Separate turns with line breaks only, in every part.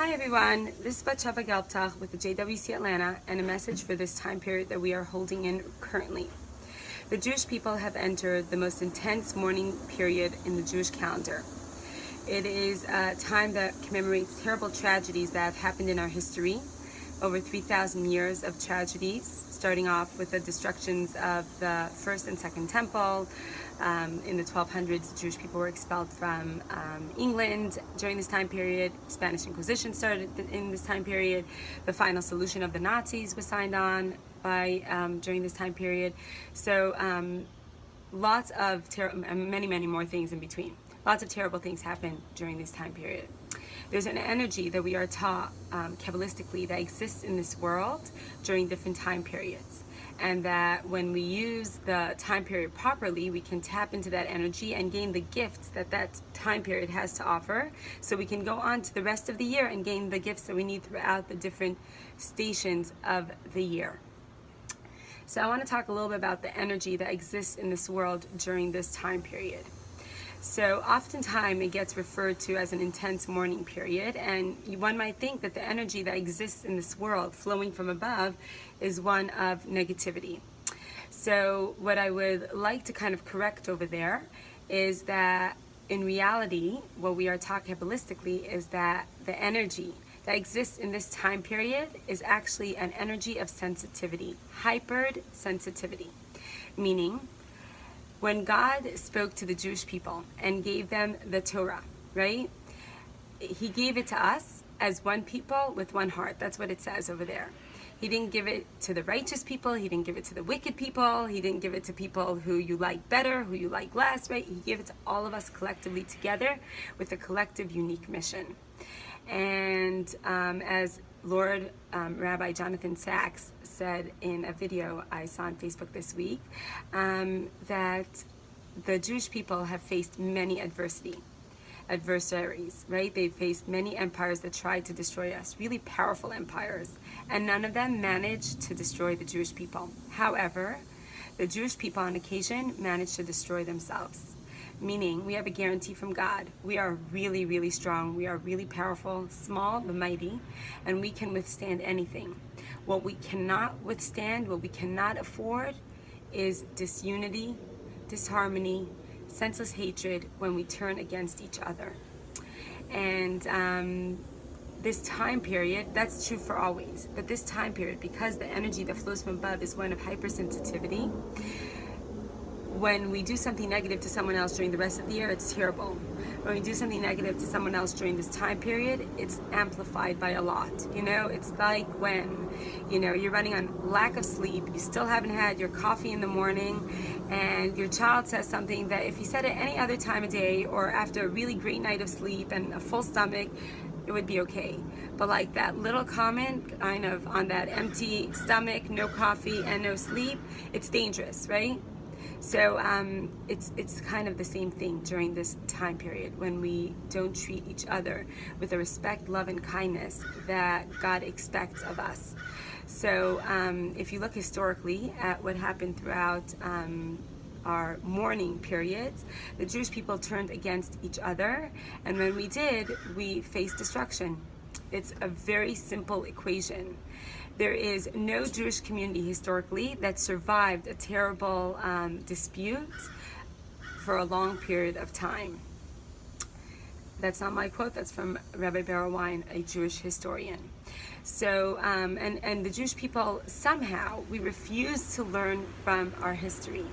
Hi everyone, this is Batsheva Gelbtach with the JWC Atlanta and a message for this time period that we are holding in currently. The Jewish people have entered the most intense mourning period in the Jewish calendar. It is a time that commemorates terrible tragedies that have happened in our history, over 3,000 years of tragedies, starting off with the destructions of the First and Second Temple. In the 1200s, the Jewish people were expelled from England during this time period. Spanish Inquisition started in this time period. The final solution of the Nazis was signed on by during this time period. So lots of many more things in between. Lots of terrible things happen during this time period. There's an energy that we are taught Kabbalistically that exists in this world during different time periods. And that when we use the time period properly, we can tap into that energy and gain the gifts that that time period has to offer. So we can go on to the rest of the year and gain the gifts that we need throughout the different stations of the year. So I want to talk a little bit about the energy that exists in this world during this time period. So oftentimes it gets referred to as an intense mourning period, and one might think that the energy that exists in this world flowing from above is one of negativity. So what I would like to kind of correct over there is that in reality, what we are talking Kabbalistically is that the energy that exists in this time period is actually an energy of sensitivity, hypered sensitivity, meaning when God spoke to the Jewish people and gave them the Torah, right? He gave it to us as one people with one heart. That's what it says over there. He didn't give it to the righteous people. He didn't give it to the wicked people. He didn't give it to people who you like better, who you like less, right? He gave it to all of us collectively together with a collective unique mission. And as Lord Rabbi Jonathan Sachs said in a video I saw on Facebook this week, that the Jewish people have faced many adversaries, right? They've faced many empires that tried to destroy us, really powerful empires, and none of them managed to destroy the Jewish people. However, the Jewish people on occasion managed to destroy themselves. Meaning, we have a guarantee from God. We are really strong. We are really powerful, small but mighty, and we can withstand anything. What we cannot withstand, what we cannot afford, is disunity, disharmony, senseless hatred when we turn against each other. And this time period, that's true for always, but this time period, because the energy that flows from above is one of hypersensitivity, when we do something negative to someone else during the rest of the year, it's terrible. When we do something negative to someone else during this time period, it's amplified by a lot. You know, it's like when, you're running on lack of sleep, you still haven't had your coffee in the morning, and your child says something that if you said it any other time of day or after a really great night of sleep and a full stomach, it would be okay. But like that little comment kind of on that empty stomach, no coffee and no sleep, it's dangerous, right? So it's kind of the same thing during this time period when we don't treat each other with the respect, love, and kindness that God expects of us. So if you look historically at what happened throughout our mourning periods, the Jewish people turned against each other, and when we did, we faced destruction. It's a very simple equation. There is no Jewish community historically that survived a terrible dispute for a long period of time. That's not my quote, that's from Rabbi Berowine, a Jewish historian. So, and the Jewish people, somehow, we refuse to learn from our history.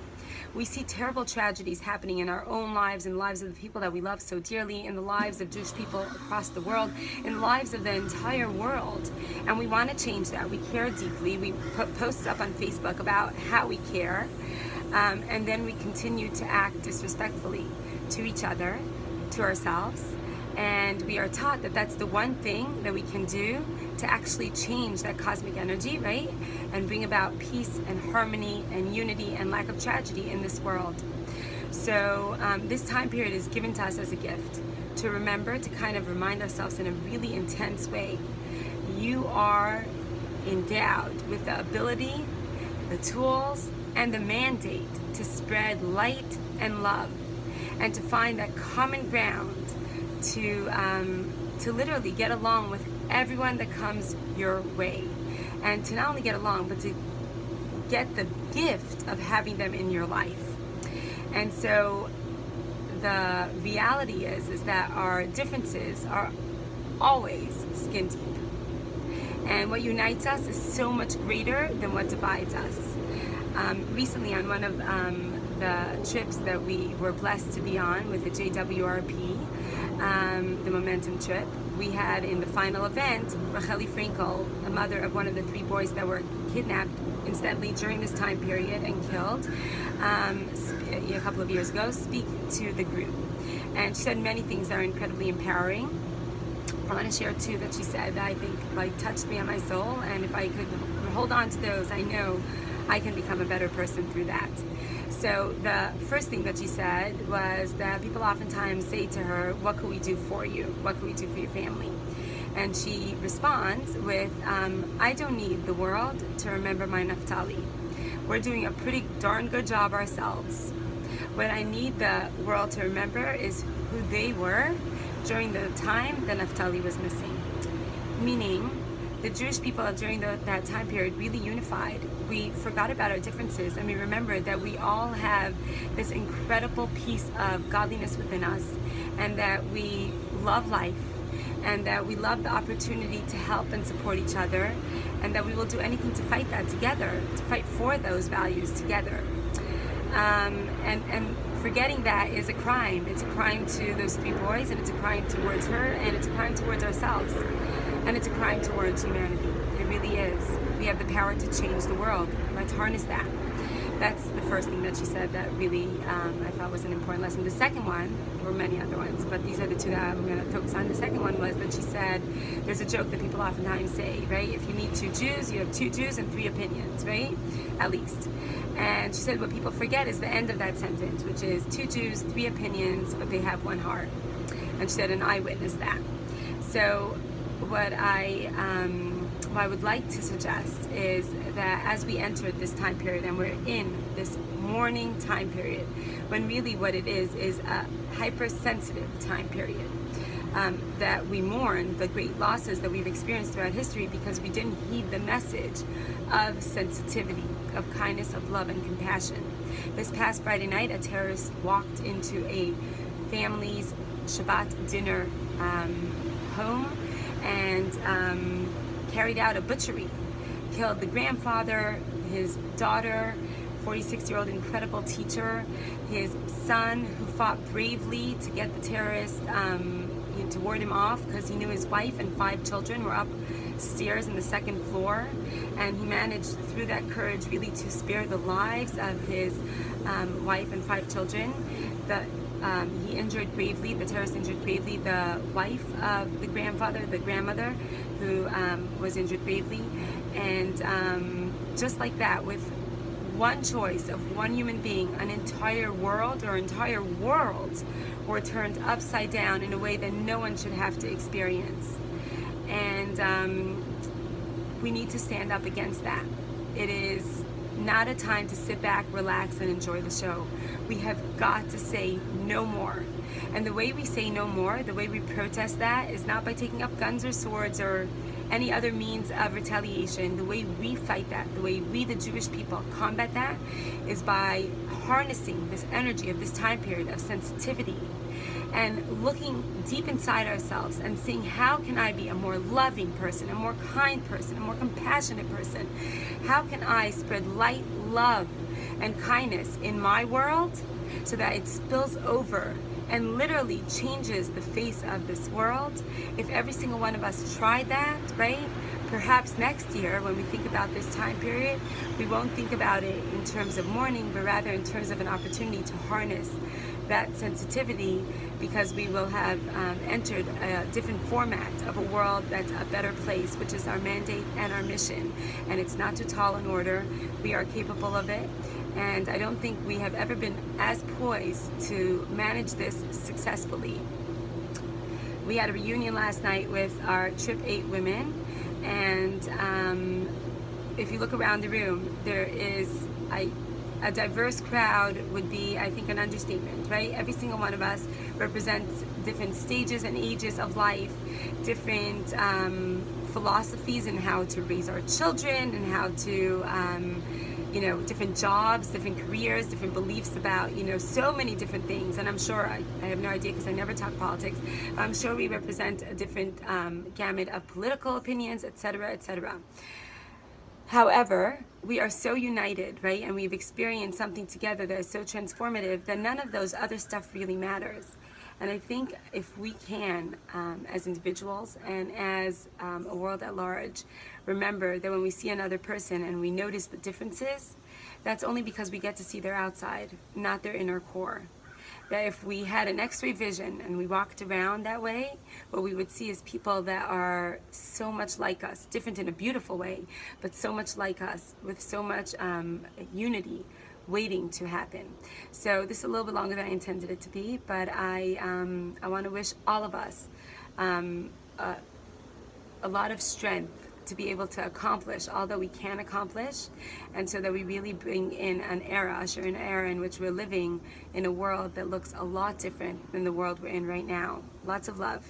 We see terrible tragedies happening in our own lives, in the lives of the people that we love so dearly, in the lives of Jewish people across the world, in the lives of the entire world. And we want to change that. We care deeply. We put posts up on Facebook about how we care. And then we continue to act disrespectfully to each other, to ourselves. And we are taught that that's the one thing that we can do to actually change that cosmic energy, right? And bring about peace and harmony and unity and lack of tragedy in this world. So this time period is given to us as a gift to remember, to kind of remind ourselves in a really intense way. You are endowed with the ability, the tools, and the mandate to spread light and love and to find that common ground to to literally get along with everyone that comes your way, and to not only get along, but to get the gift of having them in your life. And so the reality is that our differences are always skin deep. And what unites us is so much greater than what divides us. Recently, on one of the trips that we were blessed to be on with the JWRP, the Momentum trip, we had in the final event, Racheli Frankel, a mother of one of the 3 boys that were kidnapped instantly during this time period and killed a couple of years ago, speak to the group. And she said many things that are incredibly empowering. I want to share 2 that she said that I think touched me on my soul, and if I could hold on to those, I know I can become a better person through that. So the first thing that she said was that people oftentimes say to her, what can we do for you? What can we do for your family? And she responds with, I don't need the world to remember my Naftali. We're doing a pretty darn good job ourselves. What I need the world to remember is who they were during the time that Naftali was missing. Meaning, the Jewish people during that time period really unified. We forgot about our differences, and we remembered that we all have this incredible piece of godliness within us, and that we love life, and that we love the opportunity to help and support each other, and that we will do anything to fight that together, to fight for those values together. And forgetting that is a crime. It's a crime to those 3 boys, and it's a crime towards her, and it's a crime towards ourselves, and it's a crime towards humanity. It really is. We have the power to change the world. Let's harness that. That's the first thing that she said that really I thought was an important lesson. The second one, there were many other ones, but these are the 2 that I'm going to focus on. The second one was that she said, there's a joke that people oftentimes say, right? If you meet 2 Jews, you have 2 Jews and 3 opinions, right? At least. And she said what people forget is the end of that sentence, which is 2 Jews, 3 opinions, but they have 1 heart. And she said, and I witnessed that. So what I would like to suggest is that as we enter this time period, and we're in this mourning time period, when really what it is a hypersensitive time period, that we mourn the great losses that we've experienced throughout history because we didn't heed the message of sensitivity, of kindness, of love, and compassion. This past Friday night, a terrorist walked into a family's Shabbat dinner home and carried out a butchery, killed the grandfather, his daughter, 46-year-old incredible teacher, his son who fought bravely to get the terrorist to ward him off because he knew his wife and 5 children were upstairs in the 2nd floor, and he managed through that courage really to spare the lives of his wife and 5 children. He injured gravely, the terrorist injured gravely the wife of the grandfather, the grandmother, who was injured gravely. And just like that, with one choice of one human being, an entire world or entire worlds were turned upside down in a way that no one should have to experience. And we need to stand up against that. It is not a time to sit back, relax, and enjoy the show. We have got to say no more. And the way we say no more, the way we protest that, is not by taking up guns or swords or any other means of retaliation. The way we fight that, the way we, the Jewish people, combat that, is by harnessing this energy of this time period of sensitivity and looking deep inside ourselves and seeing, how can I be a more loving person, a more kind person, a more compassionate person? How can I spread light, love, and kindness in my world so that it spills over and literally changes the face of this world? If every single one of us tried that, right? Perhaps next year, when we think about this time period, we won't think about it in terms of mourning, but rather in terms of an opportunity to harness that sensitivity, because we will have entered a different format of a world that's a better place, which is our mandate and our mission. And it's not too tall an order. We are capable of it. And I don't think we have ever been as poised to manage this successfully. We had a reunion last night with our Trip 8 women, and if you look around the room, there is a diverse crowd would be, I think, an understatement, right? Every single one of us represents different stages and ages of life, different philosophies in how to raise our children and how to different jobs, different careers, different beliefs about, so many different things. And I'm sure, I have no idea because I never talk politics, but I'm sure we represent a different gamut of political opinions, etc., etc. However, we are so united, right? And we've experienced something together that is so transformative that none of those other stuff really matters. And I think if we can, as individuals and as a world at large, remember that when we see another person and we notice the differences, that's only because we get to see their outside, not their inner core. That if we had an X-ray vision and we walked around that way, what we would see is people that are so much like us, different in a beautiful way, but so much like us, with so much unity waiting to happen. So this is a little bit longer than I intended it to be, but I want to wish all of us a lot of strength to be able to accomplish all that we can accomplish, and so that we really bring in an era, usher in an era in which we're living in a world that looks a lot different than the world we're in right now. Lots of love.